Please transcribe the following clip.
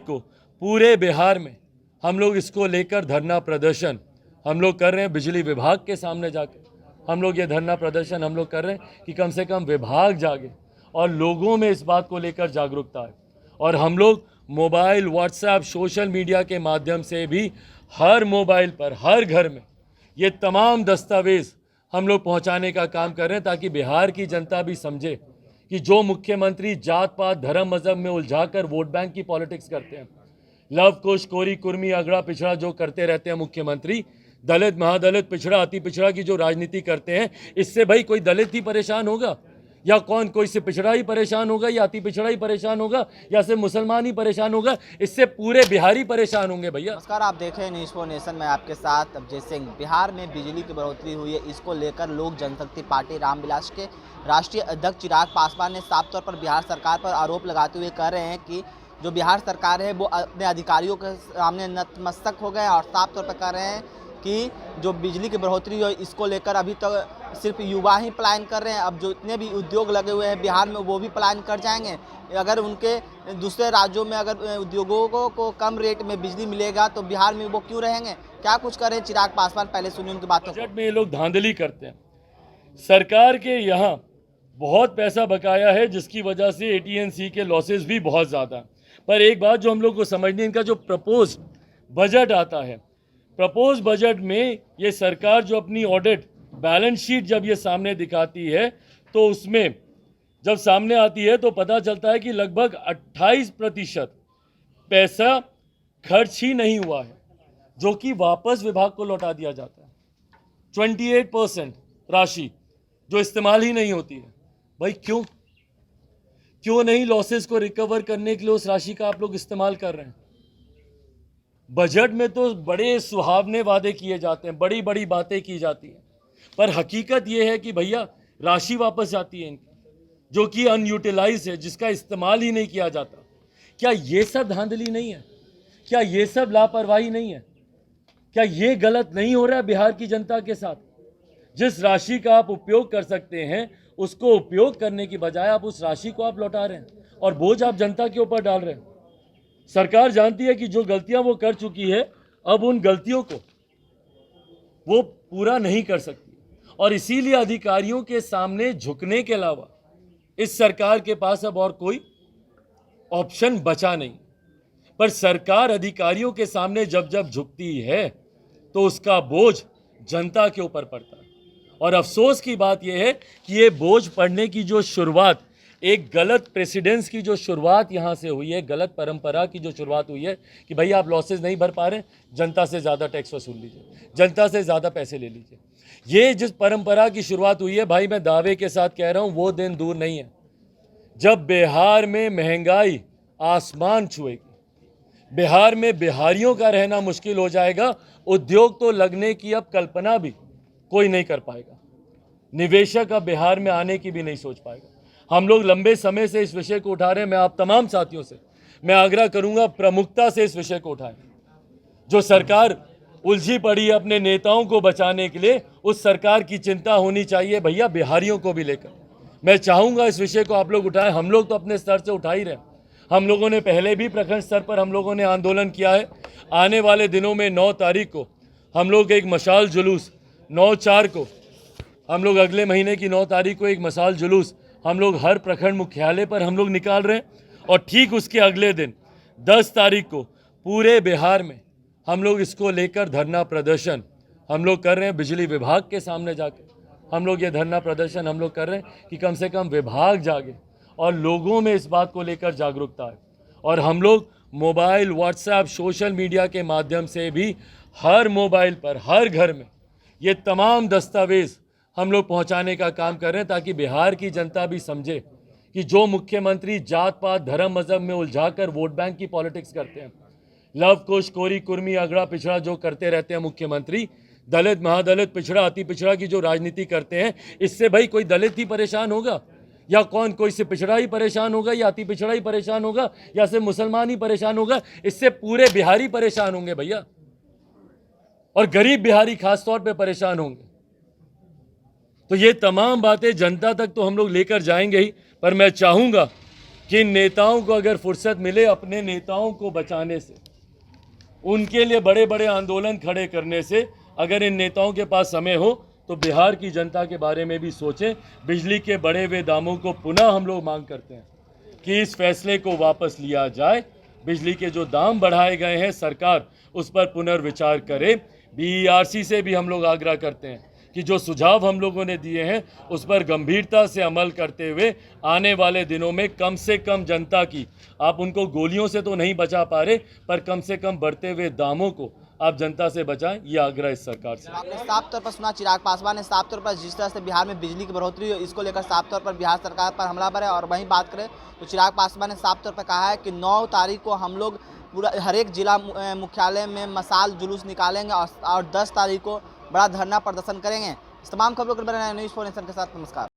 को पूरे बिहार में हम लोग इसको लेकर धरना प्रदर्शन हम लोग कर रहे हैं। बिजली विभाग के सामने जाके हम लोग ये धरना प्रदर्शन हम लोग कर रहे हैं कि कम से कम विभाग जागे और लोगों में इस बात को लेकर जागरूकता है। और हम लोग मोबाइल, व्हाट्सएप, सोशल मीडिया के माध्यम से भी हर मोबाइल पर, हर घर में ये तमाम दस्तावेज़ हम लोग पहुंचाने का काम कर रहे हैं, ताकि बिहार की जनता भी समझे कि जो मुख्यमंत्री जात पात, धर्म, मजहब में उलझाकर वोट बैंक की पॉलिटिक्स करते हैं, लव कुश, कोरी, कुर्मी, अगड़ा, पिछड़ा जो करते रहते हैं मुख्यमंत्री, दलित, महादलित, पिछड़ा, अति पिछड़ा की जो राजनीति करते हैं, इससे भाई कोई दलित ही परेशान होगा या कोई से पिछड़ा ही परेशान होगा या अति पिछड़ा ही परेशान होगा या सिर्फ मुसलमान ही परेशान होगा? इससे पूरे बिहारी परेशान होंगे भैया। नमस्कार, आप देख रहे हैं न्यूज़ फॉर नेशन में आपके साथ अभिजीत सिंह। बिहार में बिजली की बढ़ोतरी हुई है, इसको लेकर लोक जनशक्ति पार्टी रामविलास के राष्ट्रीय अध्यक्ष चिराग पासवान ने साफ तौर पर बिहार सरकार पर आरोप लगाते हुए कह रहे हैं कि जो बिहार सरकार है वो अपने अधिकारियों के सामने नतमस्तक हो गए और साफ तौर पर कह रहे हैं कि जो बिजली की बढ़ोतरी है इसको लेकर अभी तक सिर्फ युवा ही पलायन कर रहे हैं। अब जो इतने भी उद्योग लगे हुए हैं बिहार में वो भी पलायन कर जाएंगे। अगर उनके दूसरे राज्यों में अगर उद्योगों को कम रेट में बिजली मिलेगा तो बिहार में वो क्यों रहेंगे? क्या कुछ कर रहे हैं चिराग पासवान, पहले सुनिए उनकी बातों। बजट में ये लोग धांधली करते हैं। सरकार के यहाँ बहुत पैसा बकाया है, जिसकी वजह से AT&C के लॉसेस भी बहुत ज़्यादा। पर एक बात जो हम लोग को समझनी, इनका जो प्रपोज बजट आता है, प्रपोज बजट में ये सरकार जो अपनी ऑडिट बैलेंस शीट जब ये सामने दिखाती है तो उसमें जब सामने आती है तो पता चलता है कि लगभग 28% पैसा खर्च ही नहीं हुआ है, जो कि वापस विभाग को लौटा दिया जाता है। 28% राशि जो इस्तेमाल ही नहीं होती है। भाई क्यों नहीं लॉसेस को रिकवर करने के लिए उस राशि का आप लोग इस्तेमाल कर रहे हैं? बजट में तो बड़े सुहावने वादे किए जाते हैं, बड़ी बड़ी बातें की जाती हैं, पर हकीकत यह है कि भैया राशि वापस जाती है इनकी, जो कि अनयूटिलाइज है, जिसका इस्तेमाल ही नहीं किया जाता। क्या ये सब धांधली नहीं है? क्या ये सब लापरवाही नहीं है? क्या ये गलत नहीं हो रहा है बिहार की जनता के साथ? जिस राशि का आप उपयोग कर सकते हैं उसको उपयोग करने की बजाय आप उस राशि को आप लौटा रहे हैं और बोझ आप जनता के ऊपर डाल रहे हैं। सरकार जानती है कि जो गलतियां वो कर चुकी है, अब उन गलतियों को वो पूरा नहीं कर सकती, और इसीलिए अधिकारियों के सामने झुकने के अलावा इस सरकार के पास अब और कोई ऑप्शन बचा नहीं। पर सरकार अधिकारियों के सामने जब जब झुकती है तो उसका बोझ जनता के ऊपर पड़ता है। और अफसोस की बात यह है कि ये बोझ पड़ने की जो शुरुआत, एक गलत प्रेसिडेंस की जो शुरुआत यहाँ से हुई है, गलत परंपरा की जो शुरुआत हुई है कि भाई आप लॉसेस नहीं भर पा रहे, जनता से ज़्यादा टैक्स वसूल लीजिए, जनता से ज़्यादा पैसे ले लीजिए। ये जिस परंपरा की शुरुआत हुई है, भाई मैं दावे के साथ कह रहा हूँ वो दिन दूर नहीं है जब बिहार में महंगाई आसमान छुएगी, बिहार में बिहारियों का रहना मुश्किल हो जाएगा। उद्योग तो लगने की अब कल्पना भी कोई नहीं कर पाएगा, निवेशक अब बिहार में आने की भी नहीं सोच पाएगा। हम लोग लंबे समय से इस विषय को उठा रहे हैं। मैं आप तमाम साथियों से मैं आग्रह करूंगा प्रमुखता से इस विषय को उठाएं। जो सरकार उलझी पड़ी है अपने नेताओं को बचाने के लिए, उस सरकार की चिंता होनी चाहिए भैया बिहारियों को भी लेकर। मैं चाहूंगा इस विषय को आप लोग उठाएं। हम लोग तो अपने स्तर से उठा ही रहे हैं। हम लोगों ने पहले भी प्रखंड स्तर पर हम लोगों ने आंदोलन किया है। आने वाले दिनों में 9 तारीख को हम लोग एक मशाल जुलूस, 9/4 को हम लोग, अगले महीने की 9 तारीख को एक मशाल जुलूस हम लोग हर प्रखंड मुख्यालय पर हम लोग निकाल रहे हैं। और ठीक उसके अगले दिन 10 तारीख को पूरे बिहार में हम लोग इसको लेकर धरना प्रदर्शन हम लोग कर रहे हैं। बिजली विभाग के सामने जाके हम लोग ये धरना प्रदर्शन हम लोग कर रहे हैं कि कम से कम विभाग जागे और लोगों में इस बात को लेकर जागरूकता है। और हम लोग मोबाइल, व्हाट्सएप, सोशल मीडिया के माध्यम से भी हर मोबाइल पर, हर घर में ये तमाम दस्तावेज़ हम लोग पहुंचाने का काम कर रहे हैं, ताकि बिहार की जनता भी समझे कि जो मुख्यमंत्री जात पात, धर्म, मजहब में उलझाकर वोट बैंक की पॉलिटिक्स करते हैं, लव कुश, कोरी, कुर्मी, अगड़ा, पिछड़ा जो करते रहते हैं मुख्यमंत्री, दलित, महादलित, पिछड़ा, अति पिछड़ा की जो राजनीति करते हैं, इससे भाई कोई दलित ही परेशान होगा या कोई से पिछड़ा ही परेशान होगा या अति पिछड़ा ही परेशान होगा या सिर्फ मुसलमान ही परेशान होगा? इससे पूरे बिहारी परेशान होंगे भैया, और गरीब बिहारी खास तौर पे परेशान होंगे। तो ये तमाम बातें जनता तक तो हम लोग लेकर जाएंगे ही, पर मैं चाहूंगा कि इन नेताओं को अगर फुर्सत मिले अपने नेताओं को बचाने से, उनके लिए बड़े बड़े आंदोलन खड़े करने से, अगर इन नेताओं के पास समय हो तो बिहार की जनता के बारे में भी सोचें। बिजली के बढ़े हुए दामों को पुनः हम लोग मांग करते हैं कि इस फैसले को वापस लिया जाए। बिजली के जो दाम बढ़ाए गए हैं सरकार उस पर पुनर्विचार करे। बीईआरसी से भी हम लोग आग्रह करते हैं कि जो सुझाव हम लोगों ने दिए हैं उस पर गंभीरता से अमल करते हुए आने वाले दिनों में कम से कम जनता की, आप उनको गोलियों से तो नहीं बचा पा रहे, पर कम से कम बढ़ते हुए दामों को आप जनता से बचाएं, ये आग्रह इस सरकार से। आपने साफ तौर पर सुना, चिराग पासवान ने साफ तौर पर जिस तरह से बिहार में बिजली की बढ़ोतरी हुई इसको लेकर साफ तौर पर बिहार सरकार पर हमलावर है। और वहीं बात करें तो चिराग पासवान ने साफ तौर पर कहा है कि 9 तारीख को हम लोग पूरा हर एक जिला मुख्यालय में मसाल जुलूस निकालेंगे और 10 तारीख को बड़ा धरना प्रदर्शन करेंगे। इस तमाम खबरों के बारे में न्यूज़ 4 नेशन के साथ नमस्कार।